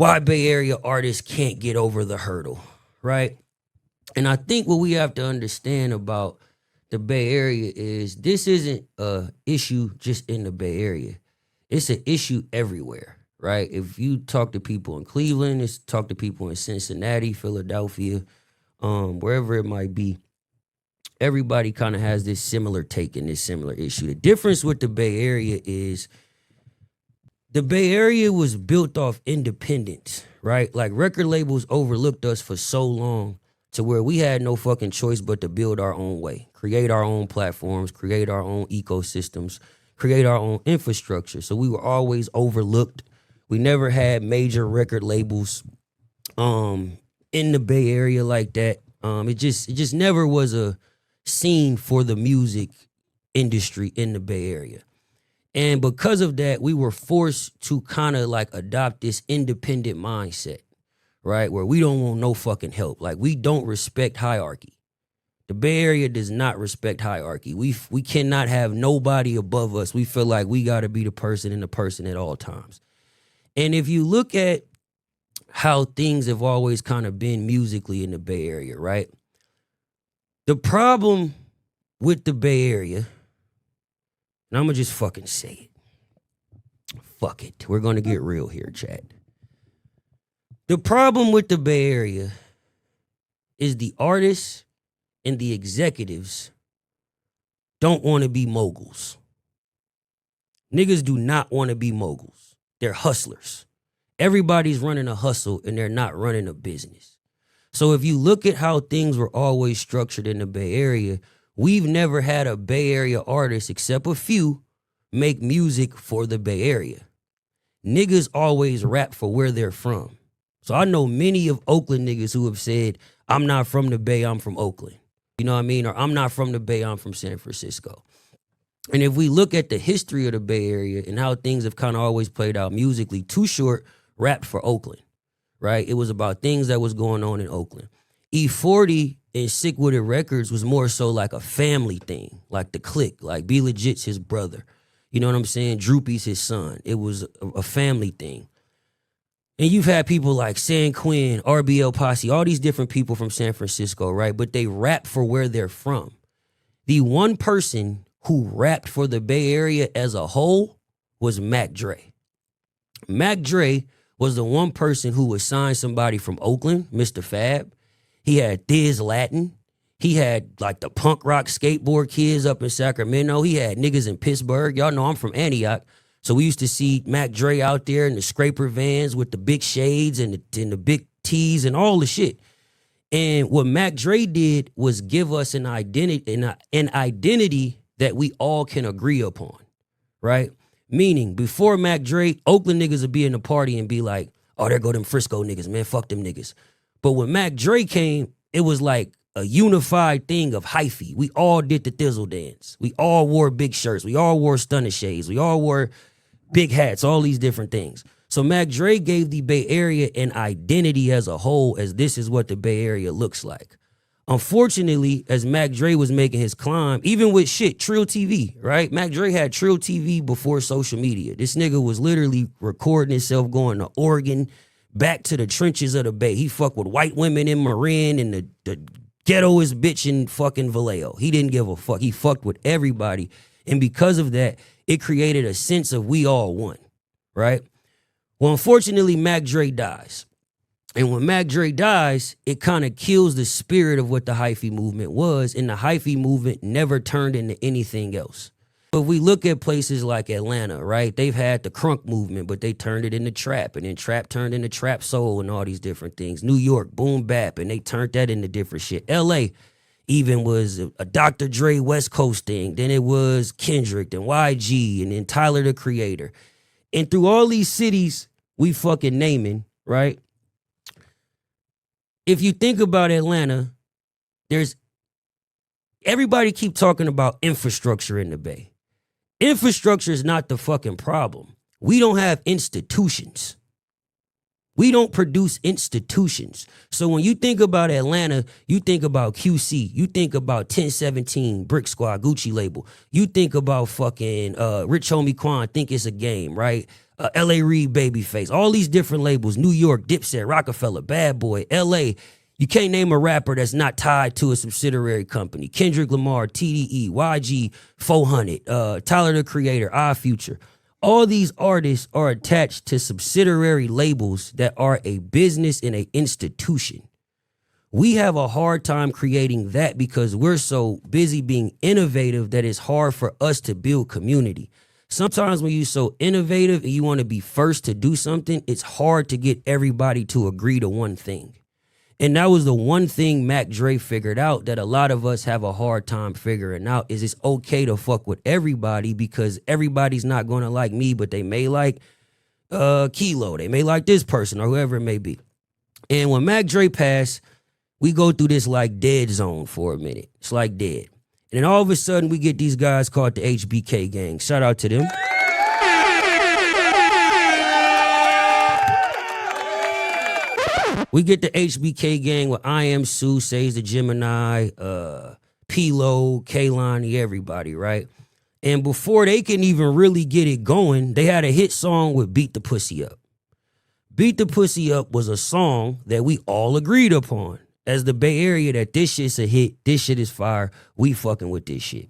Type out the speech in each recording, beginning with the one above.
why Bay Area artists can't get over the hurdle, right? And I think what we have to understand about the Bay Area is this isn't a issue just in the Bay Area. It's an issue everywhere, right? If you talk to people in Cleveland, it's talk to people in Cincinnati, Philadelphia, wherever it might be, everybody kind of has this similar take in this similar issue. The difference with the Bay Area is the Bay Area was built off independence, right? Like record labels overlooked us for so long to where we had no fucking choice but to build our own way, create our own platforms, create our own ecosystems, create our own infrastructure. So we were always overlooked. We never had major record labels in the Bay Area like that. It just never was a scene for the music industry in the Bay Area. And because of that, we were forced to kind of like adopt this independent mindset, right? Where we don't want no fucking help. Like we don't respect hierarchy. The Bay Area does not respect hierarchy. We cannot have nobody above us. We feel like we got to be the person and the person at all times. And if you look at how things have always kind of been musically in the Bay Area, right? The problem with the Bay Area, and I'm going to just fucking say it. Fuck it. We're going to get real here, chat. The problem with the Bay Area is the artists and the executives don't want to be moguls. Niggas do not want to be moguls. They're hustlers. Everybody's running a hustle and they're not running a business. So if you look at how things were always structured in the Bay Area, we've never had a Bay Area artist, except a few, make music for the Bay Area. Niggas always rap for where they're from. So I know many of Oakland niggas who have said, I'm not from the Bay, I'm from Oakland. You know what I mean? Or I'm not from the Bay, I'm from San Francisco. And if we look at the history of the Bay Area and how things have kind of always played out musically, Too Short rapped for Oakland, right? It was about things that was going on in Oakland. E40 and Sick With It Records was more so like a family thing, like the clique, like Be Legit's his brother. You know what I'm saying? Droopy's his son. It was a family thing. And you've had people like San Quinn, RBL Posse, all these different people from San Francisco, right? But they rap for where they're from. The one person who rapped for the Bay Area as a whole was Mac Dre. Mac Dre was the one person who would sign somebody from Oakland, Mr. Fab. He had Thiz Latin. He had like the punk rock skateboard kids up in Sacramento. He had niggas in Pittsburgh. Y'all know I'm from Antioch. So we used to see Mac Dre out there in the scraper vans with the big shades and the big tees and all the shit. And what Mac Dre did was give us an identity that we all can agree upon, right? Meaning, before Mac Dre, Oakland niggas would be in the party and be like, oh, there go them Frisco niggas, man, fuck them niggas. But when Mac Dre came, it was like a unified thing of hyphy. We all did the thizzle dance. We all wore big shirts. We all wore stunner shades. We all wore big hats, all these different things. So Mac Dre gave the Bay Area an identity as a whole, as this is what the Bay Area looks like. Unfortunately, as Mac Dre was making his climb, even with shit, Trill TV, right? Mac Dre had Trill TV before social media. This nigga was literally recording himself going to Oregon, back to the trenches of the Bay. He fucked with white women in Marin and the ghettoest bitch in fucking Vallejo. He didn't give a fuck. He fucked with everybody. And because of that, it created a sense of we all won, right? Well, unfortunately, Mac Dre dies. And when Mac Dre dies, it kind of kills the spirit of what the hyphy movement was, and the hyphy movement never turned into anything else. But we look at places like Atlanta, right? They've had the crunk movement, but they turned it into trap, and then trap turned into trap soul and all these different things. New York, boom bap, and they turned that into different shit. LA even was a Dr. Dre West Coast thing. Then it was Kendrick and YG and then Tyler the Creator. And through all these cities we fucking naming, right? If you think about Atlanta, there's everybody keep talking about infrastructure in the Bay. Infrastructure is not the fucking problem. We don't have institutions. We don't produce institutions. So when you think about Atlanta, you think about QC. You think about 1017, Brick Squad, Gucci label. You think about fucking Rich Homie Quan, Think It's a Game, right? L.A. Reid, Babyface, all these different labels, New York, Dipset, Rockefeller, Bad Boy, L.A. You can't name a rapper that's not tied to a subsidiary company. Kendrick Lamar, TDE, YG, 400, Tyler the Creator, Odd Future. All these artists are attached to subsidiary labels that are a business and an institution. We have a hard time creating that because we're so busy being innovative that it's hard for us to build community. Sometimes when you're so innovative and you want to be first to do something, it's hard to get everybody to agree to one thing. And that was the one thing Mac Dre figured out that a lot of us have a hard time figuring out is it's okay to fuck with everybody because everybody's not going to like me, but they may like Kilo. They may like this person or whoever it may be. And when Mac Dre passed, we go through this like dead zone for a minute. It's like dead. And then all of a sudden we get these guys called the HBK gang. Shout out to them. We get the HBK gang with I Am Sue, Says the Gemini, P-Lo, Kaylani, everybody, right? And before they can even really get it going, they had a hit song with Beat the Pussy Up. Beat the Pussy Up was a song that we all agreed upon as the Bay Area that this shit's a hit, this shit is fire, we fucking with this shit.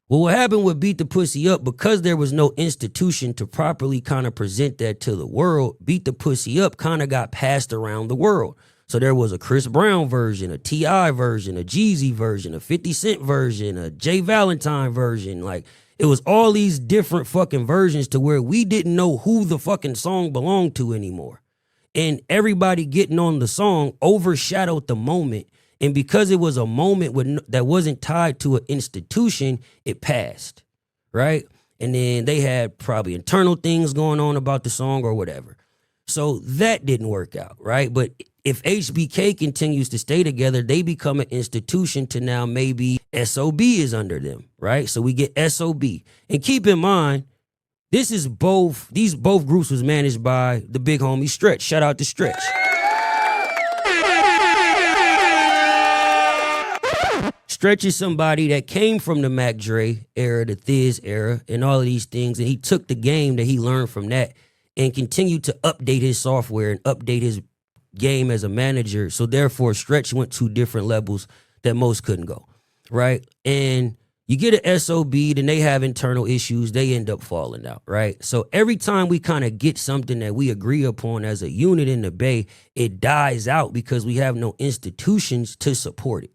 Well, what happened with Beat the Pussy Up, because there was no institution to properly kind of present that to the world, Beat the Pussy Up kind of got passed around the world. So there was a Chris Brown version, a T.I. version, a Jeezy version, a 50 Cent version, a Jay Valentine version. Like, it was all these different fucking versions to where we didn't know who the fucking song belonged to anymore. And everybody getting on the song overshadowed the moment. And because it was a moment that wasn't tied to an institution, it passed, right? And then they had probably internal things going on about the song or whatever. So that didn't work out, right? But if HBK continues to stay together, they become an institution to now maybe SOB is under them, right? So we get SOB. And keep in mind, these both groups was managed by the big homie Stretch. Shout out to Stretch. Stretch is somebody that came from the Mac Dre era, the Thiz era, and all of these things. And he took the game that he learned from that and continued to update his software and update his game as a manager. So therefore, Stretch went to different levels that most couldn't go, right? And you get an SOB, then they have internal issues. They end up falling out, right? So every time we kind of get something that we agree upon as a unit in the Bay, it dies out because we have no institutions to support it.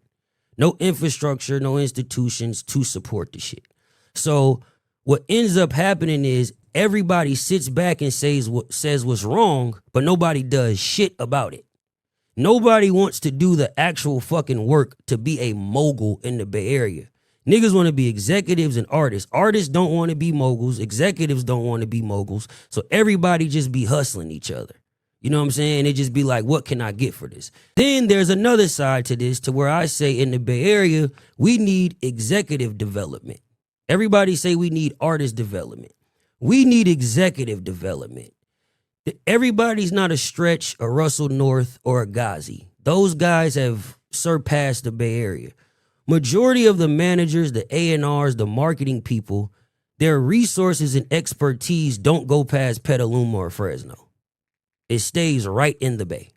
No infrastructure, no institutions to support the shit. So what ends up happening is everybody sits back and says what's wrong, but nobody does shit about it. Nobody wants to do the actual fucking work to be a mogul in the Bay Area. Niggas want to be executives and artists. Artists don't want to be moguls. Executives don't want to be moguls. So everybody just be hustling each other. You know what I'm saying? It just be like, what can I get for this? Then there's another side to this to where I say in the Bay Area, we need executive development. Everybody say we need artist development. We need executive development. Everybody's not a Stretch, a Russell North, or a Ghazi. Those guys have surpassed the Bay Area. Majority of the managers, the A&Rs, the marketing people, their resources and expertise don't go past Petaluma or Fresno. It stays right in the Bay.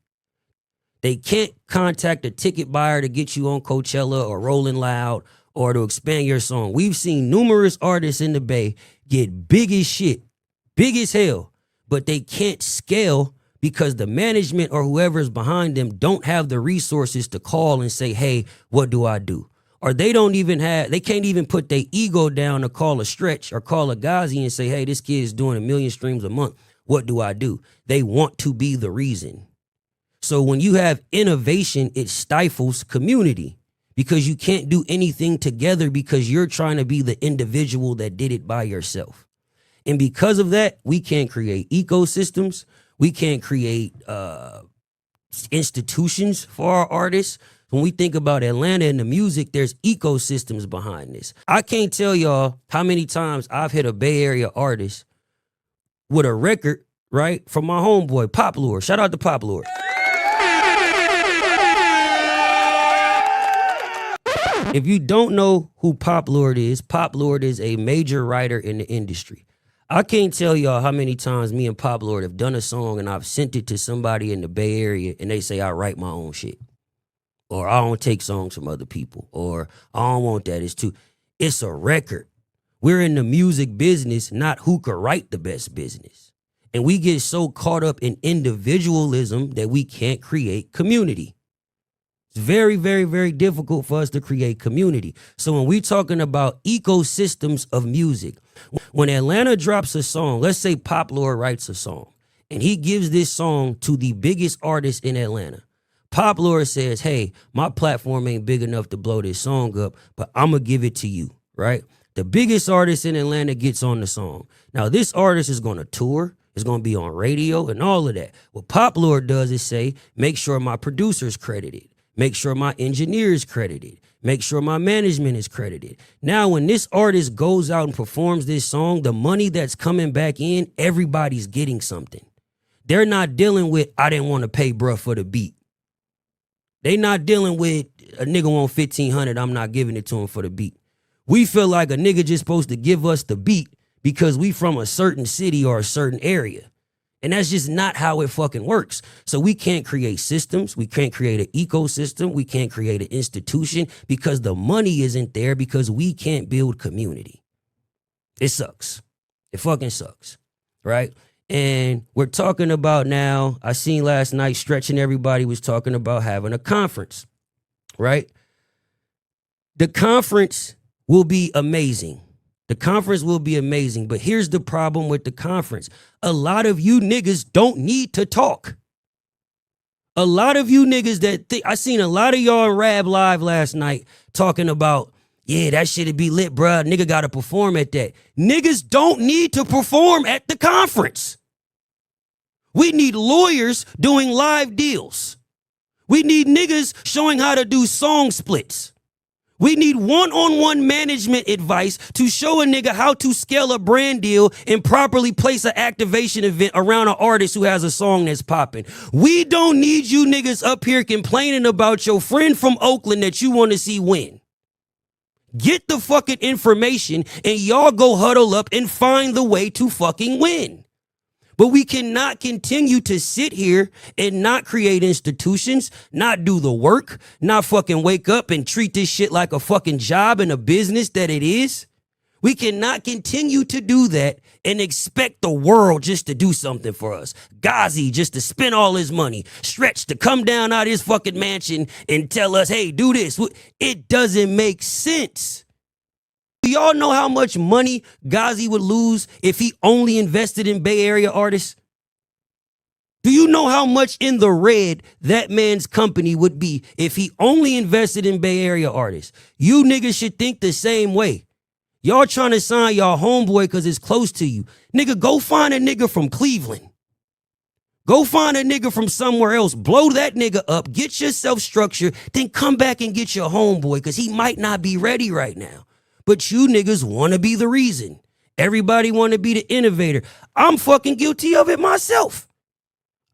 They can't contact a ticket buyer to get you on Coachella or Rolling Loud or to expand your song. We've seen numerous artists in the Bay get big as shit, big as hell, but they can't scale because the management or whoever's behind them don't have the resources to call and say, hey, what do I do? Or they can't even put their ego down to call a Stretch or call a Ghazi and say, hey, this kid is doing 1 million streams a month. What do I do? They want to be the reason. So when you have innovation, it stifles community because you can't do anything together because you're trying to be the individual that did it by yourself. And because of that, we can't create ecosystems. We can't create institutions for our artists. When we think about Atlanta and the music, there's ecosystems behind this. I can't tell y'all how many times I've hit a Bay Area artist with a record, right, from my homeboy, Pop Lord. Shout out to Pop Lord. If you don't know who Pop Lord is a major writer in the industry. I can't tell y'all how many times me and Pop Lord have done a song and I've sent it to somebody in the Bay Area and they say I write my own shit. Or I don't take songs from other people. Or I don't want that. It's a record. We're in the music business, not who could write the best business. And we get so caught up in individualism that we can't create community. It's very, very, very difficult for us to create community. So when we're talking about ecosystems of music, when Atlanta drops a song, let's say Pop Lord writes a song, and he gives this song to the biggest artist in Atlanta. Pop Lord says, hey, my platform ain't big enough to blow this song up, but I'm going to give it to you, right? The biggest artist in Atlanta gets on the song. Now, this artist is going to tour. It's going to be on radio and all of that. What Pop Lord does is say, make sure my producer's credited. Make sure my engineer is credited. Make sure my management is credited. Now, when this artist goes out and performs this song, the money that's coming back in, everybody's getting something. They're not dealing with, I didn't want to pay bruh for the beat. They not dealing with a nigga want 1,500, I'm not giving it to him for the beat. We feel like a nigga just supposed to give us the beat because we from a certain city or a certain area. And that's just not how it fucking works. So we can't create systems. We can't create an ecosystem. We can't create an institution because the money isn't there because we can't build community. It sucks. It fucking sucks, right? And we're talking about now, I seen last night, Stretch and everybody was talking about having a conference, right? The conference will be amazing. The conference will be amazing, but here's the problem with the conference. A lot of you niggas don't need to talk. A lot of you niggas I seen a lot of y'all in Rab Live last night talking about, yeah, that shit'd be lit, bruh. Nigga gotta perform at that. Niggas don't need to perform at the conference. We need lawyers doing live deals. We need niggas showing how to do song splits. We need one-on-one management advice to show a nigga how to scale a brand deal and properly place an activation event around an artist who has a song that's popping. We don't need you niggas up here complaining about your friend from Oakland that you want to see win. Get the fucking information and y'all go huddle up and find the way to fucking win. But we cannot continue to sit here and not create institutions, not do the work, not fucking wake up and treat this shit like a fucking job and a business that it is. We cannot continue to do that and expect the world just to do something for us. Ghazi just to spend all his money. Stretch to come down out of his fucking mansion and tell us, hey, do this. It doesn't make sense. Do y'all know how much money Ghazi would lose if he only invested in Bay Area artists? Do you know how much in the red that man's company would be if he only invested in Bay Area artists? You niggas should think the same way. Y'all trying to sign y'all homeboy because it's close to you. Nigga, go find a nigga from Cleveland. Go find a nigga from somewhere else. Blow that nigga up. Get yourself structured. Then come back and get your homeboy because he might not be ready right now. But you niggas want to be the reason. Everybody want to be the innovator. I'm fucking guilty of it myself.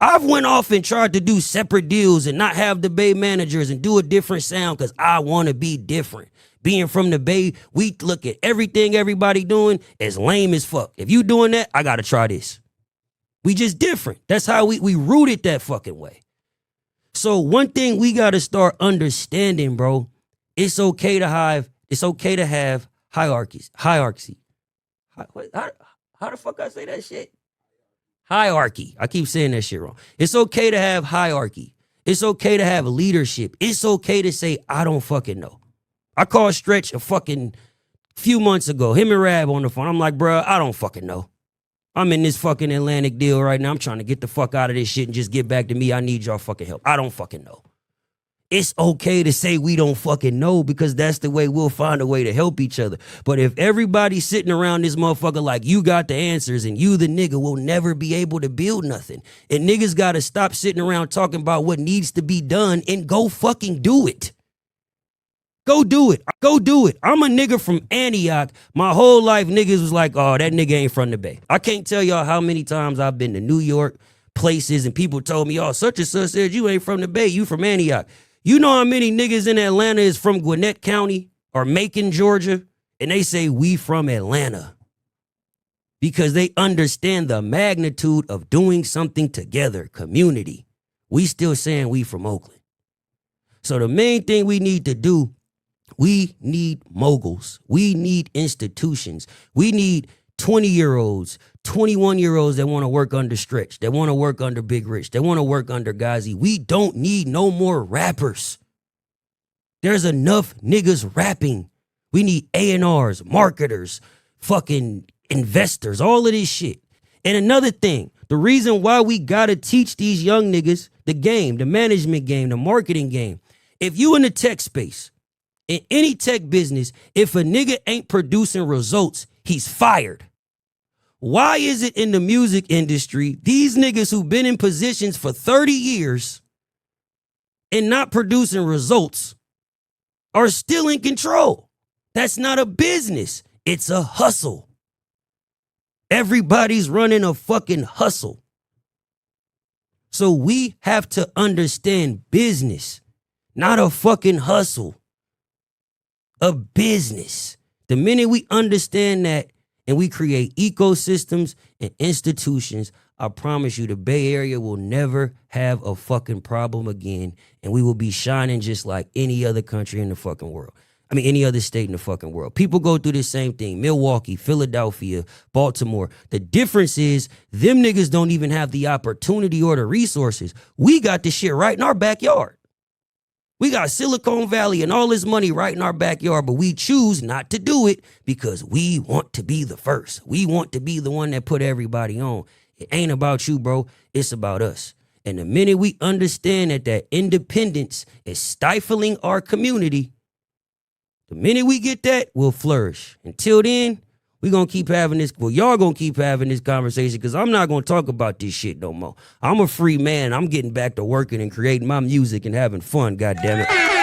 I've went off and tried to do separate deals and not have the Bay managers and do a different sound because I want to be different. Being from the Bay, we look at everything everybody doing as lame as fuck. If you doing that, I got to try this. We just different. That's how we rooted that fucking way. So one thing we got to start understanding, bro, it's okay to have hierarchies. Hierarchy. How the fuck I say that shit? Hierarchy. I keep saying that shit wrong. It's okay to have hierarchy. It's okay to have leadership. It's okay to say, I don't fucking know. I called Stretch a fucking few months ago, him and Rab on the phone. I'm like, bro, I don't fucking know. I'm in this fucking Atlantic deal right now. I'm trying to get the fuck out of this shit and just get back to me. I need y'all fucking help. I don't fucking know. It's okay to say we don't fucking know because that's the way we'll find a way to help each other. But if everybody's sitting around this motherfucker like you got the answers and you the nigga will never be able to build nothing. And niggas got to stop sitting around talking about what needs to be done and go fucking do it. Go do it. Go do it. I'm a nigga from Antioch. My whole life niggas was like, oh, that nigga ain't from the Bay. I can't tell y'all how many times I've been to New York places and people told me, oh, such and such said you ain't from the Bay. You from Antioch. You know how many niggas in Atlanta is from Gwinnett County or Macon, Georgia? And they say we from Atlanta. because they understand the magnitude of doing something together, community. We still saying we from Oakland. So the main thing we need to do, we need moguls. We need institutions. We need 20-year-olds, 21-year-olds that want to work under Stretch, that want to work under Big Rich, that want to work under Ghazi. We don't need no more rappers. There's enough niggas rapping. We need A&Rs, marketers, fucking investors, all of this shit. And another thing, the reason why we gotta teach these young niggas the game, the management game, the marketing game. If you in the tech space, in any tech business, if a nigga ain't producing results, he's fired. Why is it in the music industry, these niggas who've been in positions for 30 years and not producing results are still in control? That's not a business. It's a hustle. Everybody's running a fucking hustle. So we have to understand business, not a fucking hustle. A business. The minute we understand that and we create ecosystems and institutions, I promise you the Bay Area will never have a fucking problem again, and we will be shining just like any other country in the fucking world. I mean, any other state in the fucking world. People go through the same thing. Milwaukee, Philadelphia, Baltimore. The difference is them niggas don't even have the opportunity or the resources. We got this shit right in our backyard. We got Silicon Valley and all this money right in our backyard, but we choose not to do it because we want to be the first. We want to be the one that put everybody on. It ain't about you, bro. It's about us. And the minute we understand that independence is stifling our community, the minute we get that, we'll flourish. Until then, we're going to keep having this. Well, y'all going to keep having this conversation because I'm not going to talk about this shit no more. I'm a free man. I'm getting back to working and creating my music and having fun, goddammit.